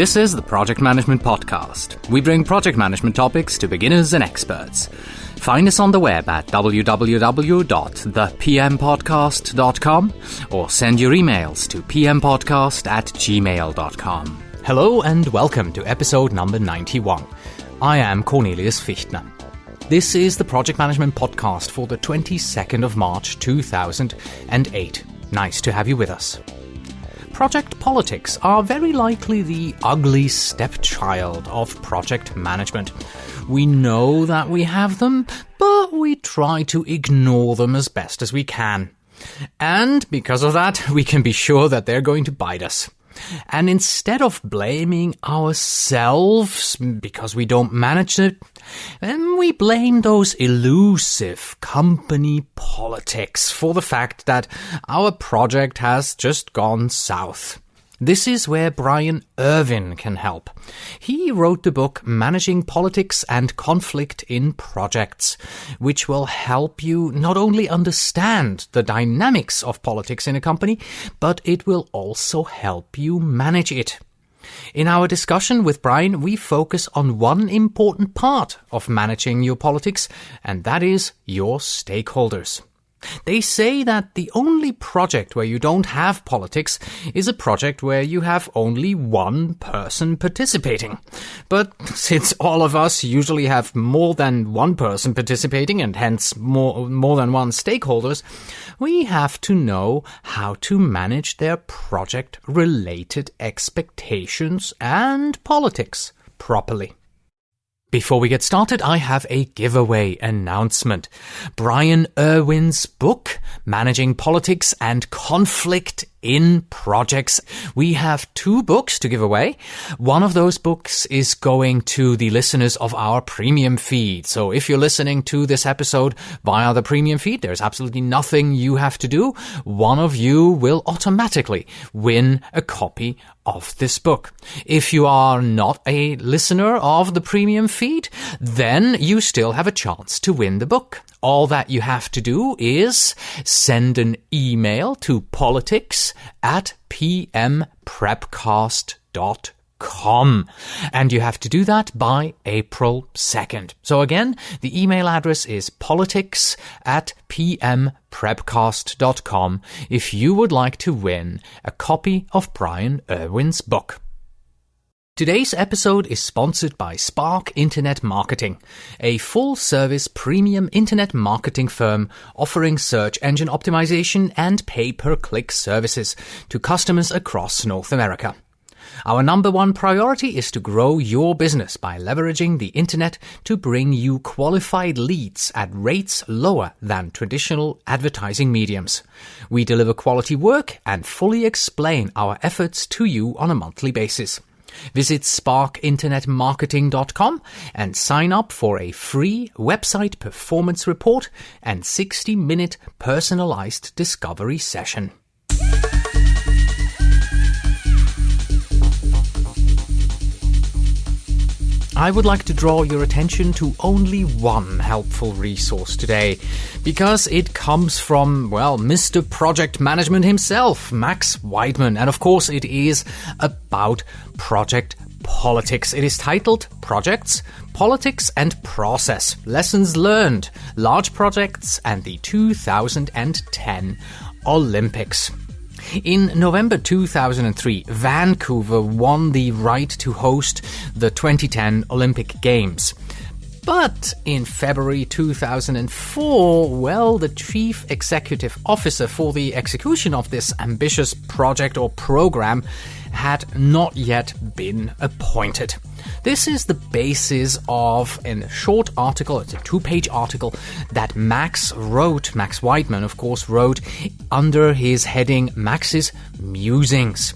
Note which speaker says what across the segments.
Speaker 1: This is the Project Management Podcast. We bring project management topics to beginners and experts. Find us on the web at www.thepmpodcast.com or send your emails to pmpodcast@gmail.com. Hello and welcome to episode number 91. I am Cornelius Fichtner. This is the Project Management Podcast for the 22nd of March 2008. Nice to have you with us. Project politics are very likely the ugly stepchild of project management. We know that we have them, but we try to ignore them as best as we can. And because of that, we can be sure that they're going to bite us. And instead of blaming ourselves because we don't manage it, we blame those elusive company politics for the fact that our project has just gone south. This is where Brian Irvin can help. He wrote the book Managing Politics and Conflict in Projects, which will help you not only understand the dynamics of politics in a company, but it will also help you manage it. In our discussion with Brian, we focus on one important part of managing your politics, and that is your stakeholders. They say that the only project where you don't have politics is a project where you have only one person participating. But since all of us usually have more than one person participating and hence more than one stakeholders, we have to know how to manage their project-related expectations and politics properly. Before we get started, I have a giveaway announcement. Brian Irwin's book, Managing Politics and Conflict in Projects. We have 2 books to give away. One of those books is going to the listeners of our premium feed. So if you're listening to this episode via the premium feed, there's absolutely nothing you have to do. One of you will automatically win a copy of this book. If you are not a listener of the premium feed, then you still have a chance to win the book. All that you have to do is send an email to politics@pmprepcast.com. And you have to do that by April 2nd. So again, the email address is politics@pmprepcast.com if you would like to win a copy of Brian Irwin's book. Today's episode is sponsored by Spark Internet Marketing, a full-service premium internet marketing firm offering search engine optimization and pay-per-click services to customers across North America. Our number one priority is to grow your business by leveraging the internet to bring you qualified leads at rates lower than traditional advertising mediums. We deliver quality work and fully explain our efforts to you on a monthly basis. Visit sparkinternetmarketing.com and sign up for a free website performance report and 60-minute personalized discovery session. I would like to draw your attention to only one helpful resource today, because it comes from, Mr. Project Management himself, Max Weidman, and of course it is about project politics. It is titled Projects, Politics and Process, Lessons Learned, Large Projects and the 2010 Olympics. In November 2003, Vancouver won the right to host the 2010 Olympic Games. But in February 2004, the chief executive officer for the execution of this ambitious project or program had not yet been appointed. This is the basis of a short article, it's a 2-page article that Max Weidman, of course, wrote under his heading Max's Musings.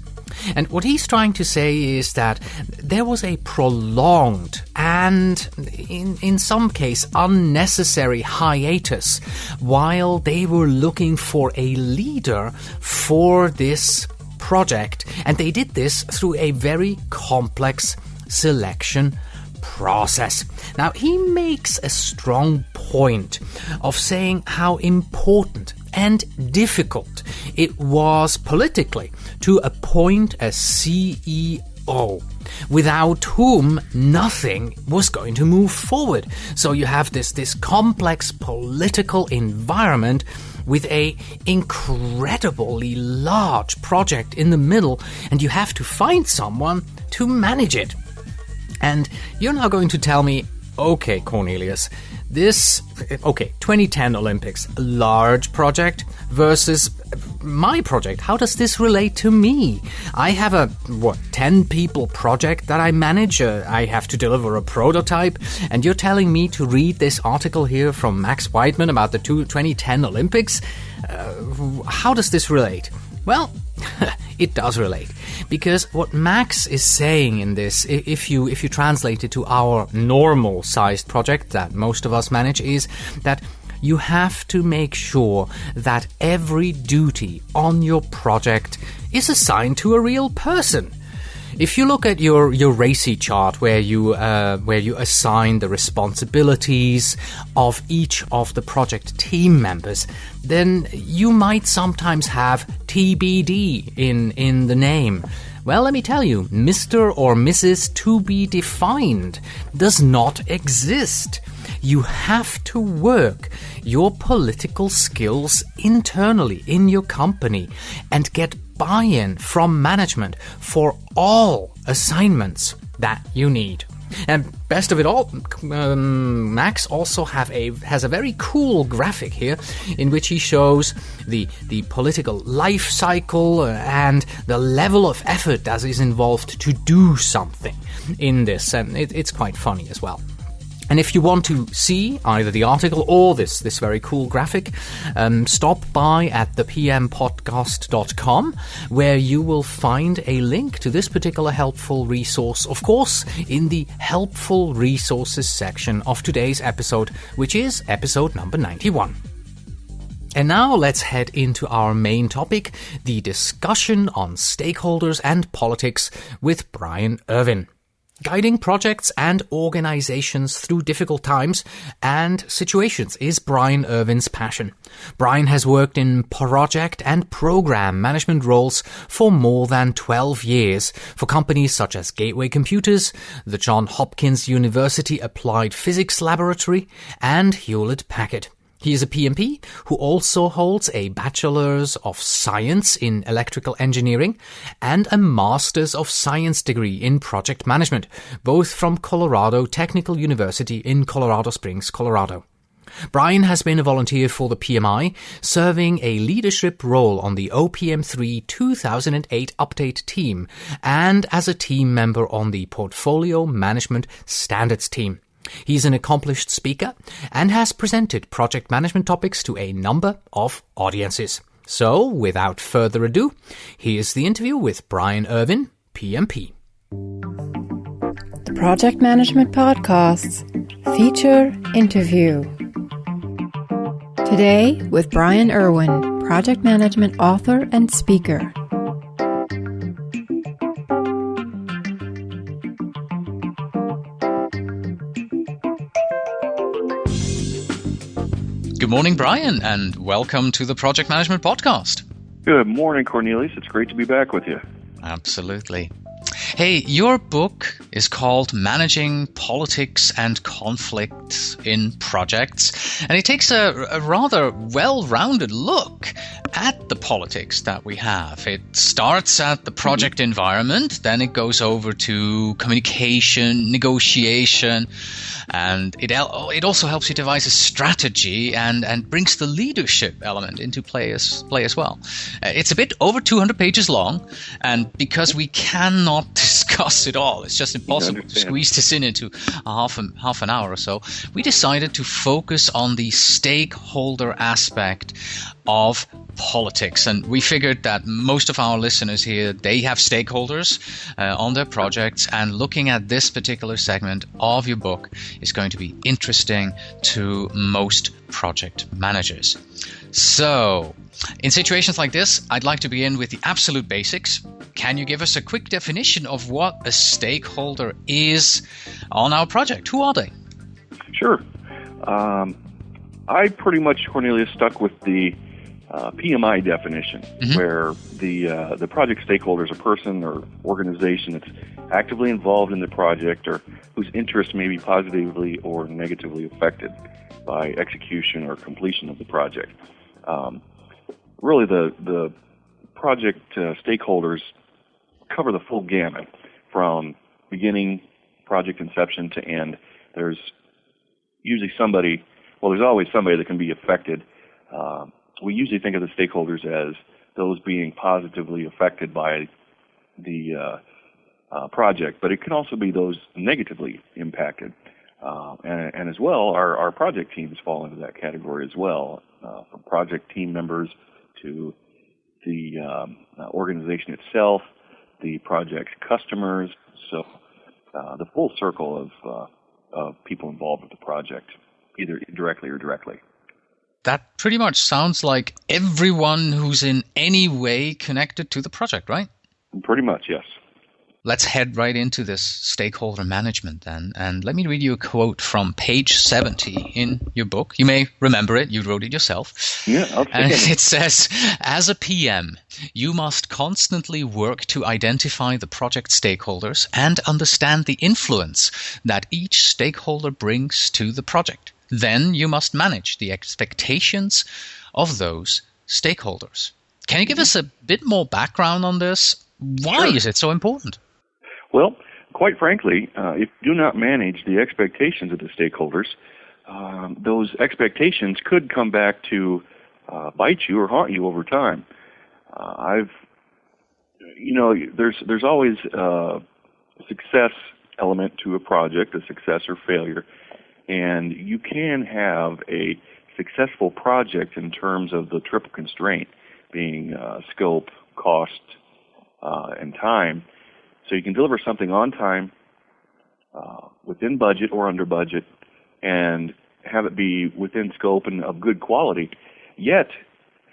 Speaker 1: And what he's trying to say is that there was a prolonged and, in some case, unnecessary hiatus while they were looking for a leader for this project. And they did this through a very complex selection process. Now, he makes a strong point of saying how important and difficult it was politically to appoint a CEO. without whom nothing was going to move forward. So you have this complex political environment with a incredibly large project in the middle, and you have to find someone to manage it. And you're now going to tell me, okay, Cornelius, 2010 Olympics, large project versus my project. How does this relate to me? I have a 10 people project that I manage. I have to deliver a prototype, and you're telling me to read this article here from Max Weidman about the 2010 Olympics? How does this relate? Well, it does relate, because what Max is saying in this, if you translate it to our normal-sized project that most of us manage, is that you have to make sure that every duty on your project is assigned to a real person. If you look at your RACI chart where you assign the responsibilities of each of the project team members, then you might sometimes have TBD in the name. Well, let me tell you, Mr. or Mrs. to be defined does not exist. You have to work your political skills internally in your company and get buy-in from management for all assignments that you need. And best of it all, Max also has a very cool graphic here in which he shows the political life cycle and the level of effort that is involved to do something in this. And it's quite funny as well. And if you want to see either the article or this very cool graphic, stop by at thepmpodcast.com, where you will find a link to this particular helpful resource, of course, in the helpful resources section of today's episode, which is episode number 91. And now let's head into our main topic, the discussion on stakeholders and politics with Brian Irvin. Guiding projects and organizations through difficult times and situations is Brian Irvin's passion. Brian has worked in project and program management roles for more than 12 years for companies such as Gateway Computers, the Johns Hopkins University Applied Physics Laboratory, and Hewlett-Packard. He is a PMP who also holds a Bachelor's of Science in Electrical Engineering and a Master's of Science degree in Project Management, both from Colorado Technical University in Colorado Springs, Colorado. Brian has been a volunteer for the PMI, serving a leadership role on the OPM3 2008 update team and as a team member on the Portfolio Management Standards team. He's an accomplished speaker and has presented project management topics to a number of audiences. So, without further ado, here's the interview with Brian Irvin, PMP.
Speaker 2: The Project Management Podcasts feature interview. Today with Brian Irvin, project management author and speaker.
Speaker 1: Good morning, Brian, and welcome to the Project Management Podcast.
Speaker 3: Good morning, Cornelius. It's great to be back with you.
Speaker 1: Absolutely. Hey, your book is called Managing Politics and Conflicts in Projects, and it takes a rather well-rounded look at the politics that we have. It starts at the project environment, then it goes over to communication, negotiation, and it also helps you devise a strategy and brings the leadership element into play as well. It's a bit over 200 pages long, and because we cannot discuss it all, it's just impossible to squeeze this into half an hour or so, we decided to focus on the stakeholder aspect of politics. And we figured that most of our listeners here, they have stakeholders on their projects, and looking at this particular segment of your book is going to be interesting to most project managers. So, in situations like this, I'd like to begin with the absolute basics. Can you give us a quick definition of what a stakeholder is on our project? Who are they?
Speaker 3: Sure. I pretty much, Cornelius, stuck with the PMI definition, where the project stakeholder is a person or organization that's actively involved in the project or whose interests may be positively or negatively affected by execution or completion of the project. Really, the project stakeholders cover the full gamut from beginning project inception to end. There's usually there's always somebody that can be affected. We usually think of the stakeholders as those being positively affected by the project, but it can also be those negatively impacted. And as well, our project teams fall into that category as well, from project team members to the organization itself, the project's customers, so the full circle of people involved with the project, either indirectly or directly.
Speaker 1: That pretty much sounds like everyone who's in any way connected to the project, right?
Speaker 3: Pretty much, yes.
Speaker 1: Let's head right into this stakeholder management then. And let me read you a quote from page 70 in your book. You may remember it. You wrote it yourself.
Speaker 3: Yeah, I'll take it.
Speaker 1: It says, as a PM, you must constantly work to identify the project stakeholders and understand the influence that each stakeholder brings to the project. Then you must manage the expectations of those stakeholders. Can you give us a bit more background on this? Why is it so important?
Speaker 3: Well, quite frankly, if you do not manage the expectations of the stakeholders, those expectations could come back to bite you or haunt you over time. There's always a success element to a project, a success or failure, and you can have a successful project in terms of the triple constraint being scope, cost, and time. So you can deliver something on time, within budget or under budget, and have it be within scope and of good quality, yet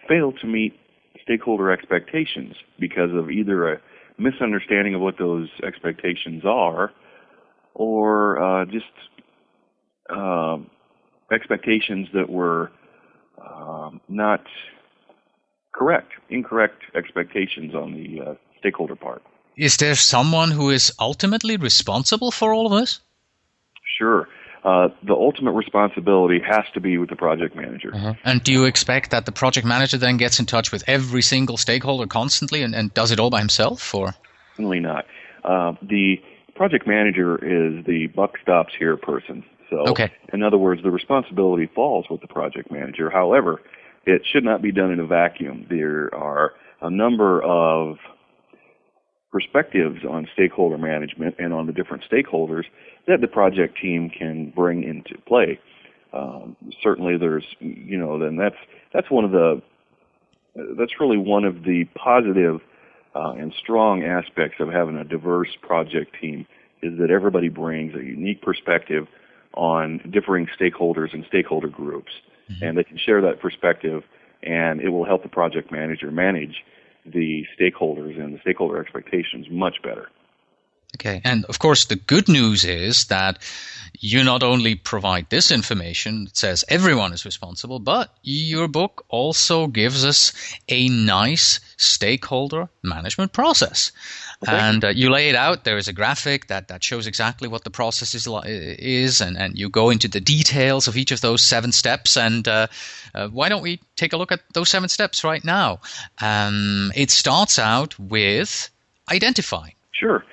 Speaker 3: fail to meet stakeholder expectations because of either a misunderstanding of what those expectations are or just expectations that were not correct, incorrect expectations on the stakeholder part.
Speaker 1: Is there someone who is ultimately responsible for all of this?
Speaker 3: Sure. The ultimate responsibility has to be with the project manager.
Speaker 1: Uh-huh. And do you expect that the project manager then gets in touch with every single stakeholder constantly and does it all by himself? Or?
Speaker 3: Certainly not. The project manager is the buck stops here person. So, in other words, the responsibility falls with the project manager. However, it should not be done in a vacuum. There are a number of perspectives on stakeholder management and on the different stakeholders that the project team can bring into play. Certainly, there's, then that's really one of the positive and strong aspects of having a diverse project team is that everybody brings a unique perspective on differing stakeholders and stakeholder groups, and they can share that perspective, and it will help the project manager manage the stakeholders and the stakeholder expectations much better.
Speaker 1: Okay, and of course the good news is that you not only provide this information that says everyone is responsible, but your book also gives us a nice stakeholder management process. Okay. And you lay it out. There is a graphic that shows exactly what the process is and you go into the details of each of those 7 steps. And why don't we take a look at those 7 steps right now? It starts out with identifying.
Speaker 3: Sure.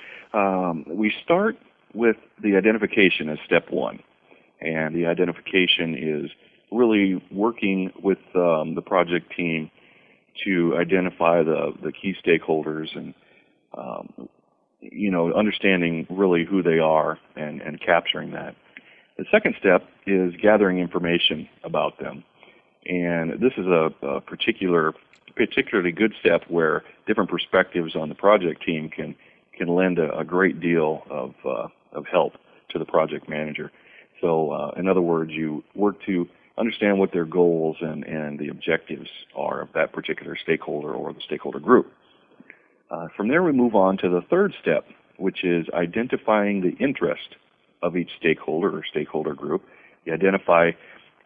Speaker 3: We start with the identification as step 1. And the identification is really working with the project team to identify the key stakeholders and understanding really who they are and capturing that. The second step is gathering information about them. And this is a particularly good step where different perspectives on the project team can lend a great deal of help to the project manager. So, in other words, you work to understand what their goals and the objectives are of that particular stakeholder or the stakeholder group. From there, we move on to the third step, which is identifying the interest of each stakeholder or stakeholder group. You identify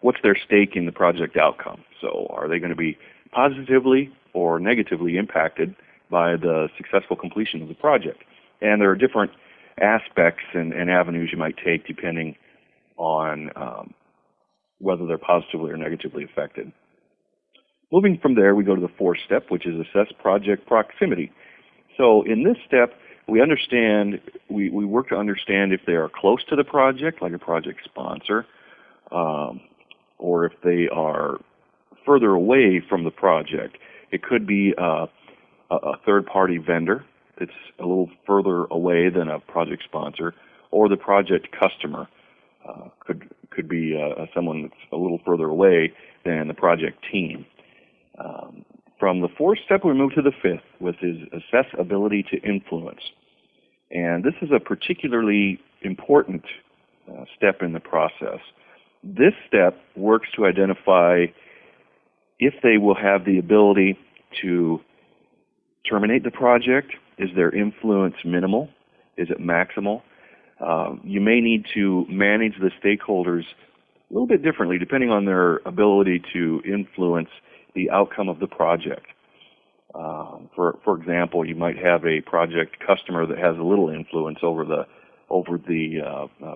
Speaker 3: what's their stake in the project outcome. So, are they going to be positively or negatively impacted by the successful completion of the project? And there are different aspects and avenues you might take depending on whether they're positively or negatively affected. Moving from there, we go to the fourth step, which is assess project proximity. So in this step, we work to understand if they are close to the project, like a project sponsor, or if they are further away from the project. It could be a third-party vendor that's a little further away than a project sponsor, or the project customer could be someone that's a little further away than the project team. From the fourth step, we move to the fifth, which is assess ability to influence. And this is a particularly important step in the process. This step works to identify if they will have the ability to terminate the project. Is their influence minimal? Is it maximal? You may need to manage the stakeholders a little bit differently depending on their ability to influence the outcome of the project. For example, you might have a project customer that has a little influence over the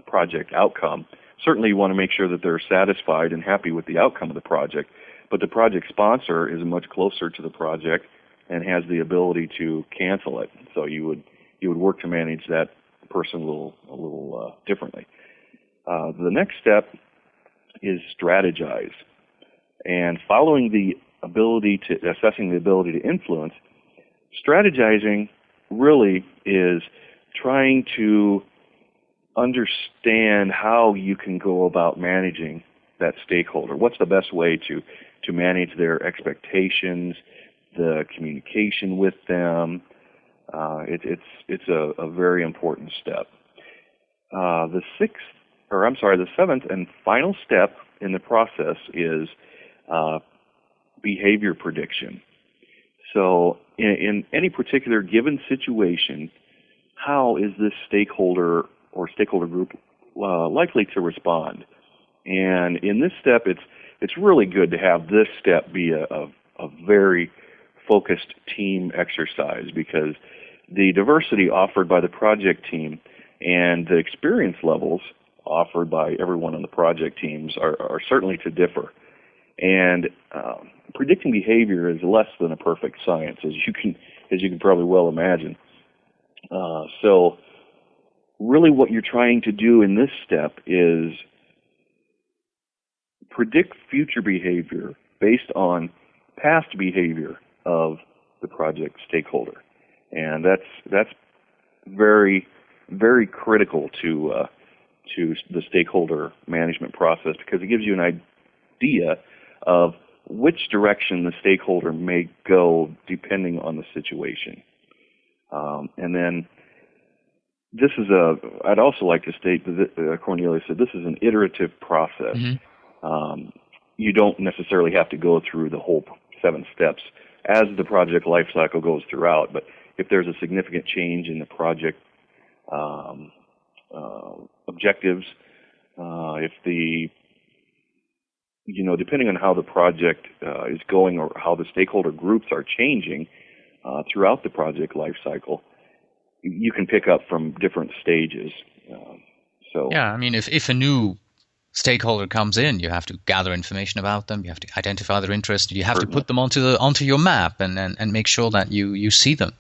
Speaker 3: project outcome. Certainly, you want to make sure that they're satisfied and happy with the outcome of the project. But the project sponsor is much closer to the project and has the ability to cancel it. So you would work to manage that person a little differently. The next step is strategize, and following assessing the ability to influence, strategizing really is trying to understand how you can go about managing that stakeholder. What's the best way to manage their expectations, the communication with them? It's a very important step. The seventh and final step in the process is behavior prediction. So in any particular given situation, how is this stakeholder or stakeholder group likely to respond? And in this step, it's really good to have this step be a very focused team exercise, because the diversity offered by the project team and the experience levels offered by everyone on the project teams are certainly to differ. And predicting behavior is less than a perfect science, as you can probably well imagine. So really what you're trying to do in this step is predict future behavior based on past behavior of the project stakeholder. And that's very, very critical to the stakeholder management process, because it gives you an idea of which direction the stakeholder may go depending on the situation. And then I'd also like to state that Cornelia said this is an iterative process. Mm-hmm. You don't necessarily have to go through the whole 7 steps as the project life cycle goes throughout, but if there's a significant change in the project objectives, depending on how the project is going or how the stakeholder groups are changing throughout the project life cycle, you can pick up from different stages.
Speaker 1: Yeah, I mean, if a new stakeholder comes in, you have to gather information about them, you have to identify their interests, you have to put them onto your map and make sure that you see them,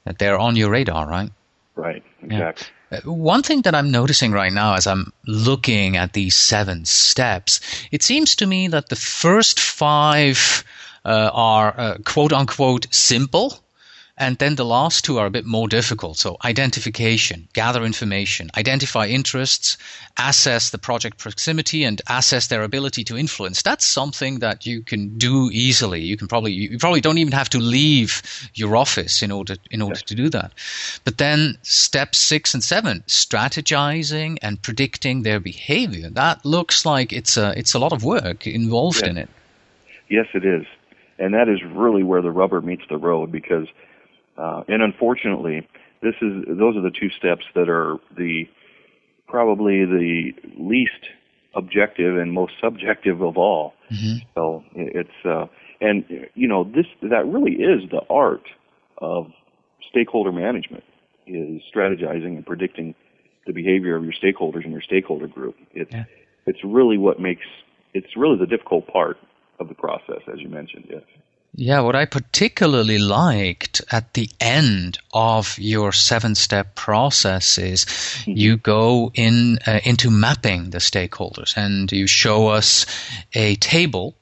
Speaker 1: that they're on your radar, right?
Speaker 3: Right, exactly.
Speaker 1: Yeah. One thing that I'm noticing right now as I'm looking at these 7 steps, it seems to me that the first 5 are quote-unquote simple, and then the last 2 are a bit more difficult. So identification, gather information, identify interests, assess the project proximity, and assess their ability to influence. That's something that you can do easily. You probably don't even have to leave your office in order to do that. But then steps 6 and 7, strategizing and predicting their behavior. That looks like it's a lot of work involved in it.
Speaker 3: Yes, it is. And that is really where the rubber meets the road, because and unfortunately, those are the 2 steps that are probably the least objective and most subjective of all. Mm-hmm. So it's that really is the art of stakeholder management. strategizing and predicting the behavior of your stakeholders and your stakeholder group. It's really it's really the difficult part of the process, as you mentioned. Yes.
Speaker 1: Yeah, what I particularly liked at the end of your 7-step process is you go into mapping the stakeholders, and you show us a table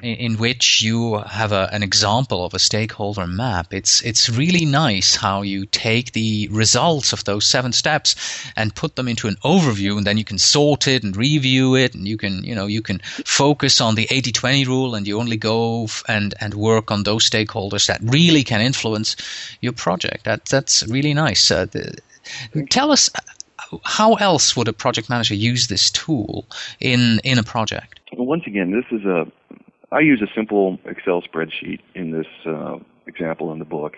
Speaker 1: in which you have an example of a stakeholder map. It's really nice how you take the results of those 7 steps and put them into an overview, and then you can sort it and review it, and you can focus on the 80-20 rule, and you only go and work on those stakeholders that really can influence your project. That's really nice. Tell us, how else would a project manager use this tool in a project?
Speaker 3: Well, once again, I use a simple Excel spreadsheet in this example in the book,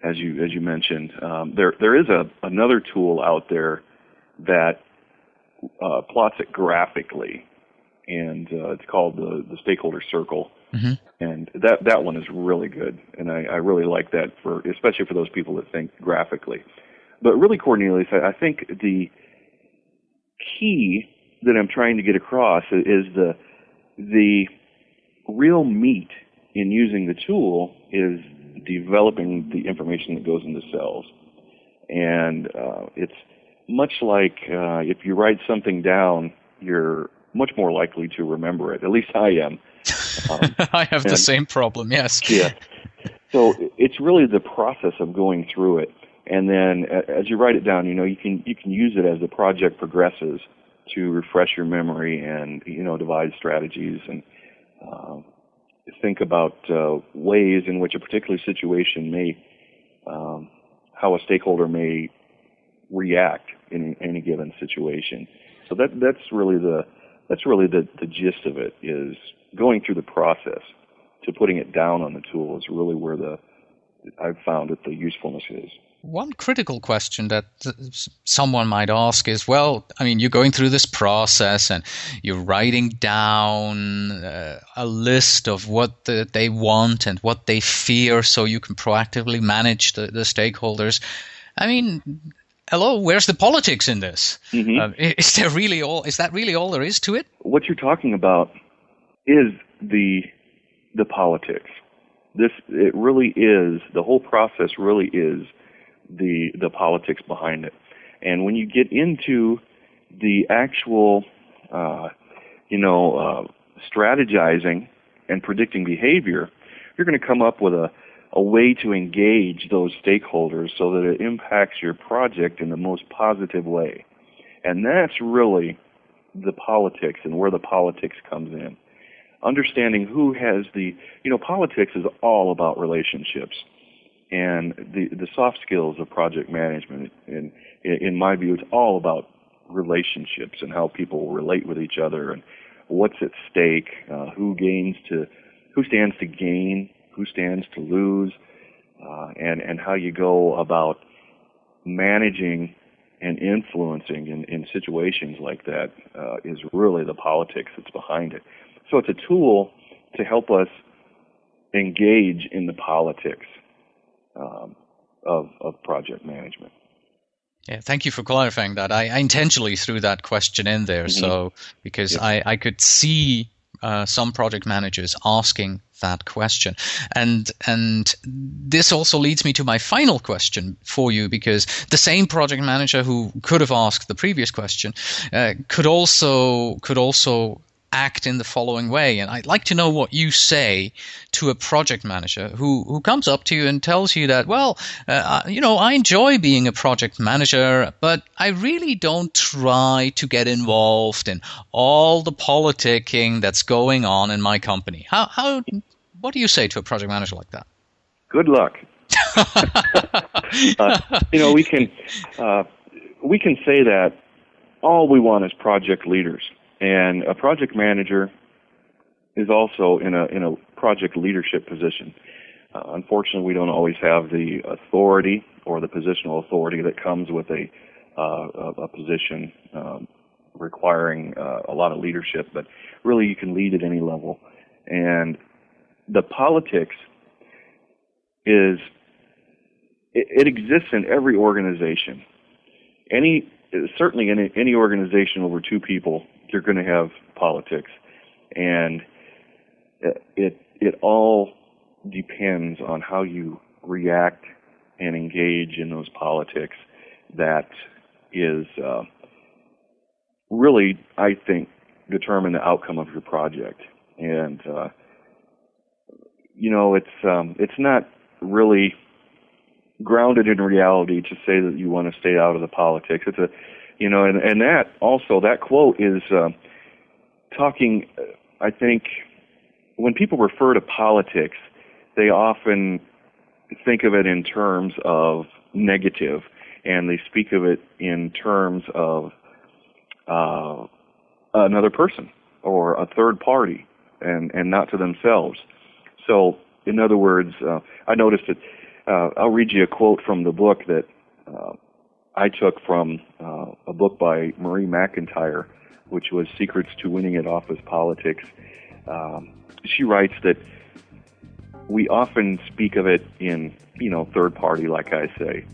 Speaker 3: as you mentioned. There is another tool out there that plots it graphically, and it's called the Stakeholder Circle, and that one is really good, and I really like that especially for those people that think graphically. But really, Cornelius, I think the key that I'm trying to get across is the real meat in using the tool is developing the information that goes into cells. And it's much like if you write something down, you're much more likely to remember it. At least I am.
Speaker 1: I have the same problem, yes.
Speaker 3: Yeah. So it's really the process of going through it. And then as you write it down, you can use it as the project progresses to refresh your memory and, devise strategies and think about ways in which a particular situation how a stakeholder may react in any given situation. So that's really the gist of it, is going through the process to putting it down on the tool is really where I've found that the usefulness is.
Speaker 1: One critical question that someone might ask is, well, I mean, you're going through this process and you're writing down a list of what they want and what they fear so you can proactively manage the stakeholders. I mean, hello, where's the politics in this? Is that really all there is to it?
Speaker 3: What you're talking about is the politics. It really is, the whole process really is the politics behind it. And when you get into the actual, strategizing and predicting behavior, you're going to come up with a way to engage those stakeholders so that it impacts your project in the most positive way. And that's really the politics and where the politics comes in. Understanding who has politics is all about relationships. And the soft skills of project management, in my view, it's all about relationships and how people relate with each other and what's at stake, who stands to gain, who stands to lose, and how you go about managing and influencing in situations like that is really the politics that's behind it. So it's a tool to help us engage in the politics of project management.
Speaker 1: Yeah, thank you for clarifying that. I intentionally threw that question in there, because I could see some project managers asking that question, and this also leads me to my final question for you, because the same project manager who could have asked the previous question could also act in the following way. And I'd like to know what you say to a project manager who comes up to you and tells you that, well, I enjoy being a project manager, but I really don't try to get involved in all the politicking that's going on in my company. What do you say to a project manager like that?
Speaker 3: Good luck. We can say that all we want is project leaders. And a project manager is also in a project leadership position. Unfortunately, we don't always have the authority or the positional authority that comes with a position requiring a lot of leadership. But really, you can lead at any level. And the politics is it exists in every organization. Certainly in any organization over 2 people, you're going to have politics, and it all depends on how you react and engage in those politics. That is really, I think, determine the outcome of your project. And it's not really grounded in reality to say that you want to stay out of the politics. It's and that quote is talking. I think when people refer to politics, they often think of it in terms of negative, and they speak of it in terms of another person or a third party, and not to themselves. So, in other words, I noticed that. I'll read you a quote from the book that I took from a book by Marie McIntyre, which was Secrets to Winning at Office Politics. She writes that we often speak of it in, third party, like I say.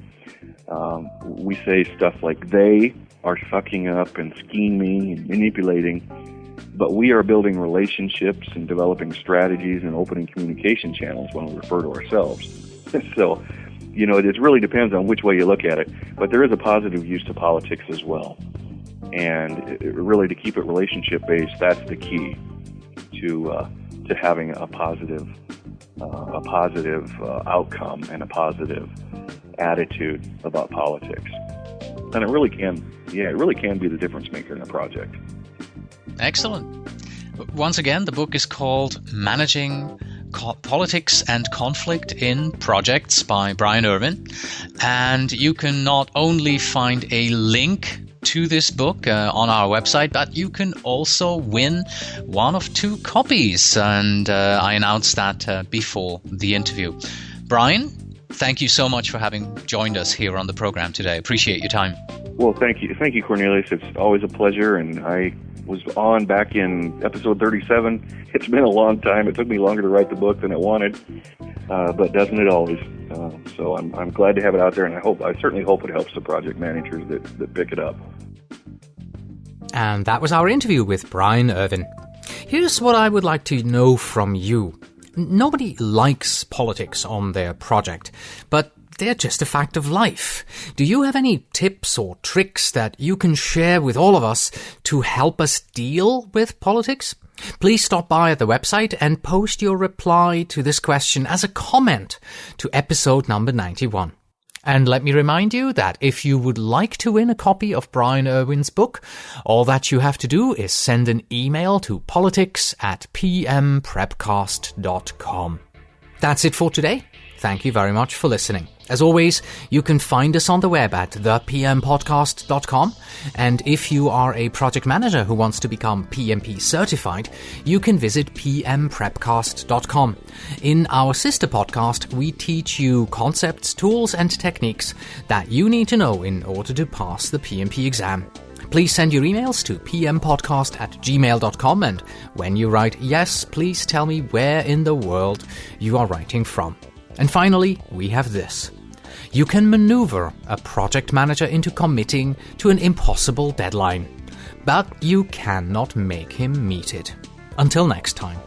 Speaker 3: We say stuff like, they are sucking up and scheming and manipulating, but we are building relationships and developing strategies and opening communication channels when we refer to ourselves. So, it really depends on which way you look at it, but there is a positive use to politics as well. And really, to keep it relationship-based, that's the key to having a positive outcome and a positive attitude about politics. And it really can be the difference maker in a project.
Speaker 1: Excellent. Once again, the book is called Managing Politics and Conflict in Projects by Brian Irwin. And you can not only find a link to this book on our website, but you can also win one of 2 copies. And I announced that before the interview. Brian, thank you so much for having joined us here on the program today. Appreciate your time.
Speaker 3: Well, thank you, Cornelius. It's always a pleasure, and I was on back in episode 37. It's been a long time. It took me longer to write the book than I wanted, but doesn't it always? So I'm glad to have it out there, and I certainly hope it helps the project managers that pick it up.
Speaker 1: And that was our interview with Brian Irwin. Here's what I would like to know from you. Nobody likes politics on their project, but they're just a fact of life. Do you have any tips or tricks that you can share with all of us to help us deal with politics? Please stop by at the website and post your reply to this question as a comment to episode number 91. And let me remind you that if you would like to win a copy of Brian Irwin's book, all that you have to do is send an email to politics@pmprepcast.com. That's it for today. Thank you very much for listening. As always, you can find us on the web at thepmpodcast.com, and if you are a project manager who wants to become PMP certified, you can visit pmprepcast.com. In our sister podcast, we teach you concepts, tools, and techniques that you need to know in order to pass the PMP exam. Please send your emails to pmpodcast@gmail.com, and when you write yes, please tell me where in the world you are writing from. And finally, we have this. You can maneuver a project manager into committing to an impossible deadline, but you cannot make him meet it. Until next time.